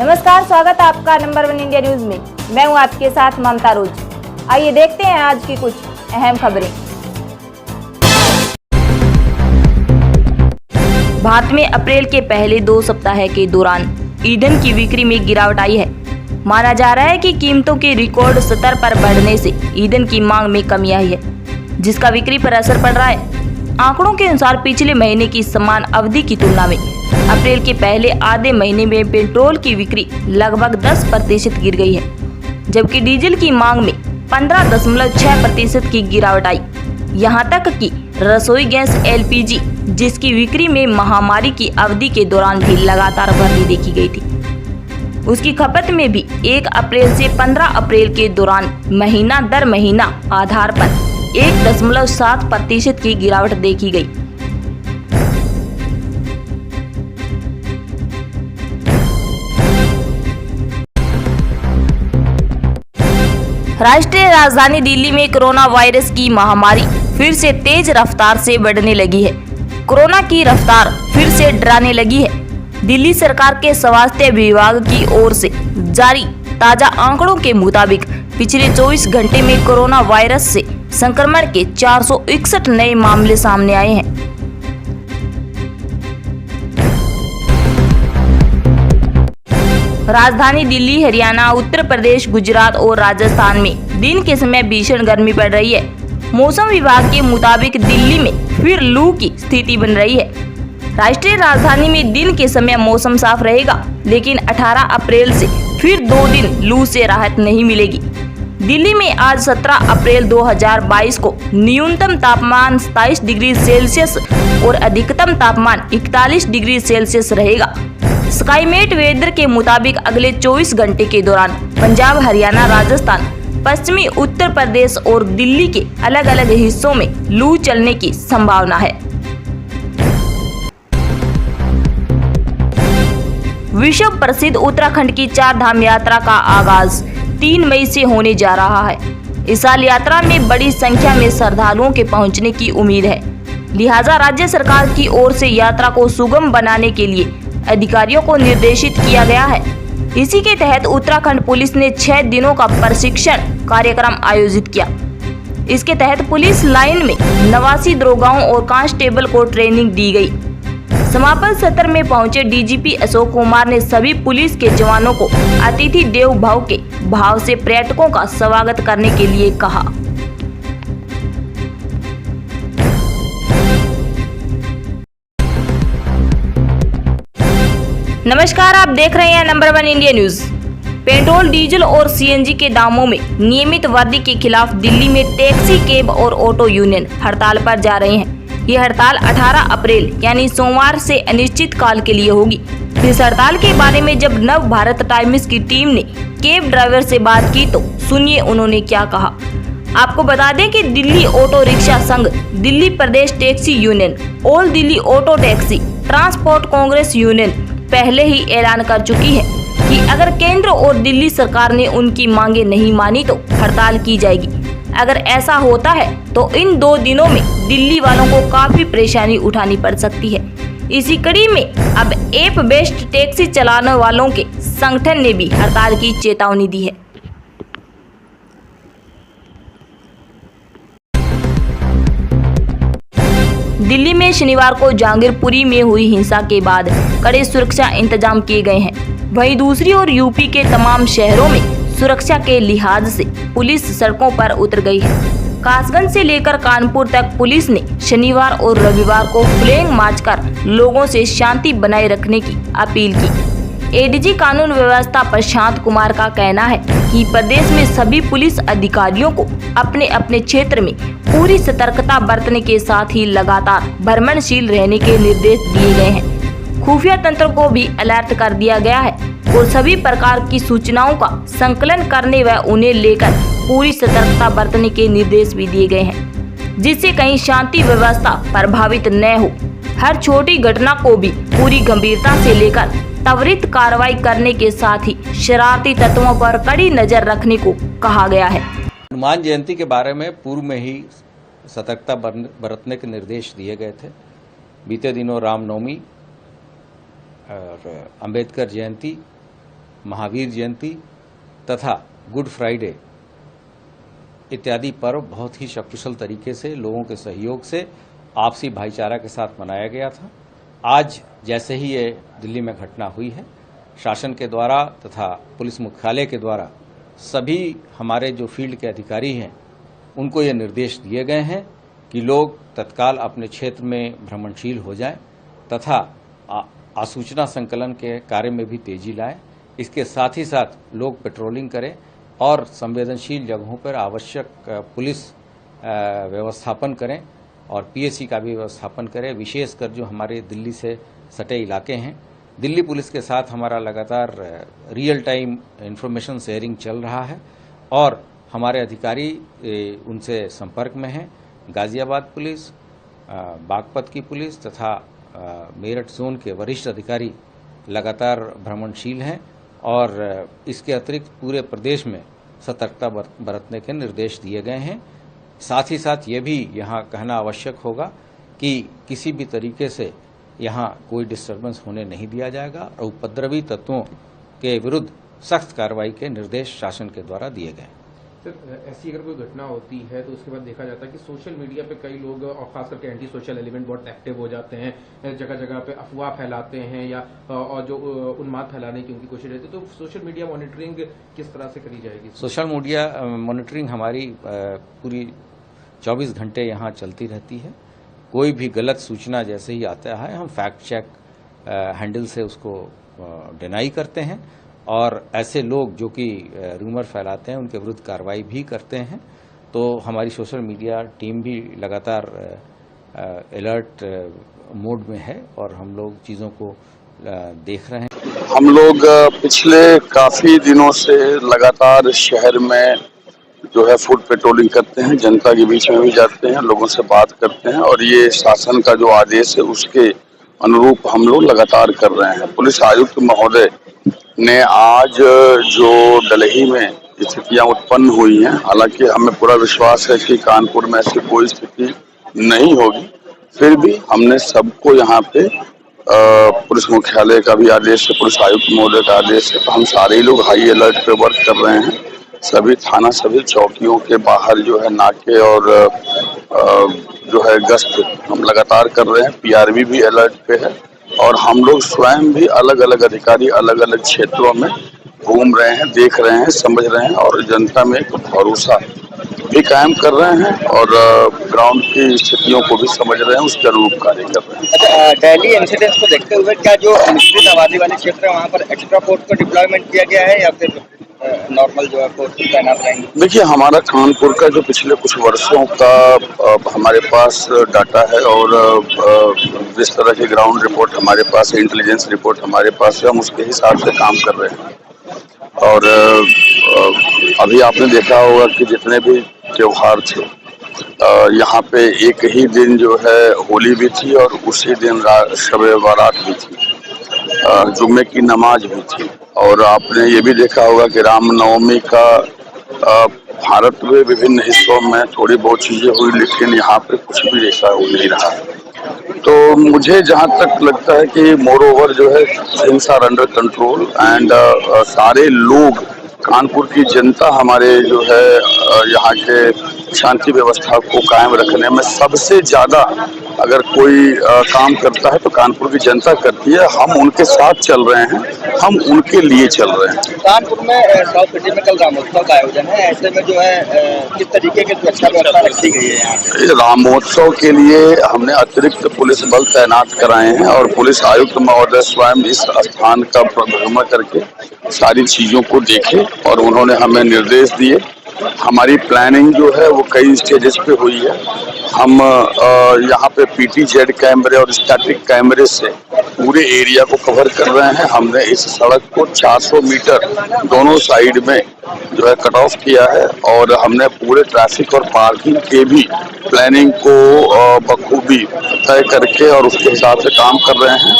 नमस्कार, स्वागत है आपका नंबर 1 इंडिया न्यूज में। मैं हूं आपके साथ ममता रोज। आइए देखते हैं आज की कुछ अहम खबरें। भारत में अप्रैल के पहले 2 सप्ताह के दौरान ईंधन की बिक्री में गिरावट आई है। माना जा रहा है कि कीमतों के रिकॉर्ड स्तर पर बढ़ने से ईंधन की मांग में कमी आई है, जिसका बिक्री पर असर पड़ रहा है। आंकड़ों के अनुसार पिछले महीने की समान अवधि की तुलना में अप्रैल के पहले आधे महीने में पेट्रोल की बिक्री लगभग 10% गिर गई है, जबकि डीजल की मांग में 15.6% की गिरावट आई। यहां तक कि रसोई गैस LPG, जिसकी बिक्री में महामारी की अवधि के दौरान भी लगातार वृद्धि देखी गई थी, उसकी खपत में भी 1 अप्रैल से 15 अप्रैल के दौरान महीना दर महीना आधार पर 1.7% की गिरावट देखी गई। राष्ट्रीय राजधानी दिल्ली में कोरोना वायरस की महामारी फिर से तेज रफ्तार से बढ़ने लगी है। कोरोना की रफ्तार फिर से डराने लगी है। दिल्ली सरकार के स्वास्थ्य विभाग की ओर से जारी ताजा आंकड़ों के मुताबिक पिछले 24 घंटे में कोरोना वायरस से संक्रमण के 461 नए मामले सामने आए हैं। राजधानी दिल्ली, हरियाणा, उत्तर प्रदेश, गुजरात और राजस्थान में दिन के समय भीषण गर्मी पड़ रही है। मौसम विभाग के मुताबिक दिल्ली में फिर लू की स्थिति बन रही है। राष्ट्रीय राजधानी में दिन के समय मौसम साफ रहेगा, लेकिन 18 अप्रैल से फिर 2 दिन लू से राहत नहीं मिलेगी। दिल्ली में आज 17 अप्रैल 2022 को न्यूनतम तापमान 27 डिग्री सेल्सियस और अधिकतम तापमान 41 डिग्री सेल्सियस रहेगा। स्काईमेट वेदर के मुताबिक अगले 24 घंटे के दौरान पंजाब, हरियाणा, राजस्थान, पश्चिमी उत्तर प्रदेश और दिल्ली के अलग अलग हिस्सों में लू चलने की संभावना है। विश्व प्रसिद्ध उत्तराखंड की 4 धाम यात्रा का आगाज 3 मई से होने जा रहा है। इस साल यात्रा में बड़ी संख्या में श्रद्धालुओं के पहुंचने की उम्मीद है। लिहाजा राज्य सरकार की ओर से यात्रा को सुगम बनाने के लिए अधिकारियों को निर्देशित किया गया है। इसी के तहत उत्तराखंड पुलिस ने 6 दिनों का प्रशिक्षण कार्यक्रम आयोजित किया। इसके तहत पुलिस लाइन में 89 दरोगाओं और कांस्टेबल को ट्रेनिंग दी गई। समापन सत्र में पहुंचे DGP अशोक कुमार ने सभी पुलिस के जवानों को अतिथि देव भव के भाव से पर्यटकों का स्वागत करने के लिए कहा। नमस्कार, आप देख रहे हैं number 1 India news. Petrol, diesel और CNG के दामों में नियमित वृद्धि के खिलाफ दिल्ली में टैक्सी, कैब और ऑटो यूनियन हड़ताल पर जा रहे हैं। ये हड़ताल 18 अप्रैल यानी सोमवार से अनिश्चित काल के लिए होगी। इस हड़ताल के बारे में जब नव भारत टाइम्स की टीम ने कैब ड्राइवर से बात की तो सुनिए उन्होंने क्या कहा। आपको बता दें कि दिल्ली ऑटो रिक्शा संघ, दिल्ली प्रदेश taxi union, all Delhi auto taxi transport Congress union पहले ही ऐलान कर चुकी है कि अगर केंद्र और दिल्ली सरकार ने उनकी मांगे नहीं मानी तो हड़ताल की जाएगी। अगर ऐसा होता है तो इन 2 दिनों में दिल्ली वालों को काफी परेशानी उठानी पड़ सकती है। इसी कड़ी में अब ऐप बेस्ड टैक्सी चलाने वालों के संगठन ने भी हड़ताल की चेतावनी दी है। दिल्ली में शनिवार को जहांगीरपुरी में हुई हिंसा के बाद कड़े सुरक्षा इंतजाम किए गए हैं। वहीं दूसरी ओर यूपी के तमाम शहरों में सुरक्षा के लिहाज से पुलिस सड़कों पर उतर गई है। कासगंज से लेकर कानपुर तक पुलिस ने शनिवार और रविवार को फ्लैग मार्च कर लोगों से शांति बनाए रखने की अपील की। ADG कानून व्यवस्था प्रशांत कुमार का कहना है कि प्रदेश में सभी पुलिस अधिकारियों को अपने अपने क्षेत्र में पूरी सतर्कता बरतने के साथ ही लगातार भ्रमणशील रहने के निर्देश दिए गए हैं। खुफिया तंत्र को भी अलर्ट कर दिया गया है और सभी प्रकार की सूचनाओं का संकलन करने व उन्हें लेकर पूरी सतर्कता बरतने के निर्देश भी दिए गए हैं, जिससे कहीं शांति व्यवस्था प्रभावित न हो। हर छोटी घटना को भी पूरी गंभीरता से लेकर त्वरित कार्रवाई करने के साथ ही शरारती तत्वों पर कड़ी नजर रखने को कहा गया है। हनुमान जयंती के बारे में पूर्व में ही सतर्कता बरतने के निर्देश दिए गए थे। बीते दिनों रामनवमी और अंबेडकर जयंती महावीर जयंती तथा गुड फ्राइडे इत्यादि पर्व बहुत ही सकुशल तरीके से लोगों के सहयोग से आपसी भाईचारा के साथ मनाया गया था। आज जैसे ही ये दिल्ली में घटना हुई है, शासन के द्वारा तथा पुलिस मुख्यालय के द्वारा सभी हमारे जो फील्ड के अधिकारी हैं उनको ये निर्देश दिए गए हैं कि लोग तत्काल अपने क्षेत्र में भ्रमणशील हो जाएं तथा आसूचना संकलन के कार्य में भी तेजी लाएं। इसके साथ ही साथ लोग पेट्रोलिंग करें और संवेदनशील जगहों पर आवश्यक पुलिस व्यवस्थापन करें और पीएसी का भी व्यवस्थापन करें। विशेषकर जो हमारे दिल्ली से सटे इलाके हैं, दिल्ली पुलिस के साथ हमारा लगातार रियल टाइम इंफॉर्मेशन शेयरिंग चल रहा है और हमारे अधिकारी उनसे संपर्क में हैं। गाजियाबाद पुलिस, बागपत की पुलिस तथा मेरठ जोन के वरिष्ठ अधिकारी लगातार भ्रमणशील हैं और इसके अतिरिक्त पूरे प्रदेश में सतर्कता बरतने के निर्देश दिए गए हैं। साथ ही साथ ये भी यहाँ कहना आवश्यक होगा कि किसी भी तरीके से यहाँ कोई डिस्टर्बेंस होने नहीं दिया जाएगा और उपद्रवी तत्वों के विरुद्ध सख्त कार्रवाई के निर्देश शासन के द्वारा दिए गए। सर, ऐसी अगर कोई घटना होती है तो उसके बाद देखा जाता है कि सोशल मीडिया पे कई लोग और खास करके एंटी सोशल एलिमेंट बहुत एक्टिव हो जाते हैं, जगह जगह पे अफवाह फैलाते हैं या और जो उन्माद फैलाने की उनकी कोशिश रहती है। तो सोशल मीडिया मॉनिटरिंग किस तरह से करी जाएगी? सोशल मीडिया मॉनिटरिंग हमारी पूरी 24 घंटे यहाँ चलती रहती है। कोई भी गलत सूचना जैसे ही आता है हम फैक्ट चेक हैंडल से उसको डिनाई करते हैं और ऐसे लोग जो कि रूमर फैलाते हैं उनके विरुद्ध कार्रवाई भी करते हैं। तो हमारी सोशल मीडिया टीम भी लगातार अलर्ट मोड में है और हम लोग चीज़ों को देख रहे हैं। हम लोग पिछले काफ़ी दिनों से लगातार शहर में जो है फुट पेट्रोलिंग करते हैं, जनता के बीच में भी जाते हैं, लोगों से बात करते हैं और ये शासन का जो आदेश है उसके अनुरूप हम लोग लगातार कर रहे हैं। पुलिस आयुक्त महोदय ने आज जो डलही में स्थितियां उत्पन्न हुई हैं, हालांकि हमें पूरा विश्वास है कि कानपुर में ऐसी कोई स्थिति नहीं होगी, फिर भी हमने सबको यहाँ पे पुलिस मुख्यालय का भी आदेश है, पुलिस आयुक्त महोदय का आदेश है, तो हम सारे ही लोग हाई अलर्ट पे वर्क कर रहे हैं। सभी थाना, सभी चौकियों के बाहर जो है नाके और जो है गश्त हम लगातार कर रहे हैं। पीआरबी भी अलर्ट पे है और हम लोग स्वयं भी अलग अलग अधिकारी अलग अलग क्षेत्रों में घूम रहे हैं, देख रहे हैं, समझ रहे हैं और जनता में एक भरोसा भी कायम कर रहे हैं और ग्राउंड की स्थितियों को भी समझ रहे हैं, उसके अनुरूप कार्य कर रहे हैं। अच्छा, दिल्ली इंसिडेंट्स को देखते हुए क्या जो अनुसूचित आबादी वाले क्षेत्र है वहाँ पर एक्स्ट्रा फोर्स को डिप्लॉयमेंट किया गया है या फिर नॉर्मल जो है फोर्स तैनात रहेंगे? देखिए, हमारा कानपुर का जो पिछले कुछ वर्षों का हमारे पास डाटा है और जिस तरह की ग्राउंड रिपोर्ट हमारे पास है, इंटेलिजेंस रिपोर्ट हमारे पास है, हम उसके हिसाब से काम कर रहे हैं। और अभी आपने देखा होगा कि जितने भी त्योहार थे यहाँ पे एक ही दिन जो है होली भी थी और उसी दिन शब-ए बारात भी थी, जुम्मे की नमाज भी थी और आपने ये भी देखा होगा कि रामनवमी का भारत में विभिन्न हिस्सों में थोड़ी बहुत चीजें हुई, लेकिन यहाँ पे कुछ भी ऐसा हो नहीं रहा है। तो मुझे जहाँ तक लगता है कि मोर ओवर जो है things are under control and सारे लोग, कानपुर की जनता हमारे जो है यहाँ के शांति व्यवस्था को कायम रखने में सबसे ज्यादा अगर कोई काम करता है तो कानपुर की जनता करती है। हम उनके साथ चल रहे हैं, हम उनके लिए चल रहे हैं। कानपुर में साउथ सिटी में कल रामोत्सव का आयोजन है, ऐसे में जो है किस तरीके की सुरक्षा व्यवस्था रखी गई है यहाँ? रामोत्सव के लिए हमने अतिरिक्त पुलिस बल तैनात कराए हैं और पुलिस आयुक्त महोदय स्वयं इस स्थान का भ्रमण करके सारी चीजों को देखे और उन्होंने हमें निर्देश दिए। हमारी प्लानिंग जो है वो कई स्टेजेस पे हुई है। हम यहाँ पे PTZ कैमरे और स्टैटिक कैमरे से पूरे एरिया को कवर कर रहे हैं। हमने इस सड़क को 400 मीटर दोनों साइड में जो है कट ऑफ किया है और हमने पूरे ट्रैफिक और पार्किंग के भी प्लानिंग को बखूबी तय करके और उसके हिसाब से काम कर रहे हैं।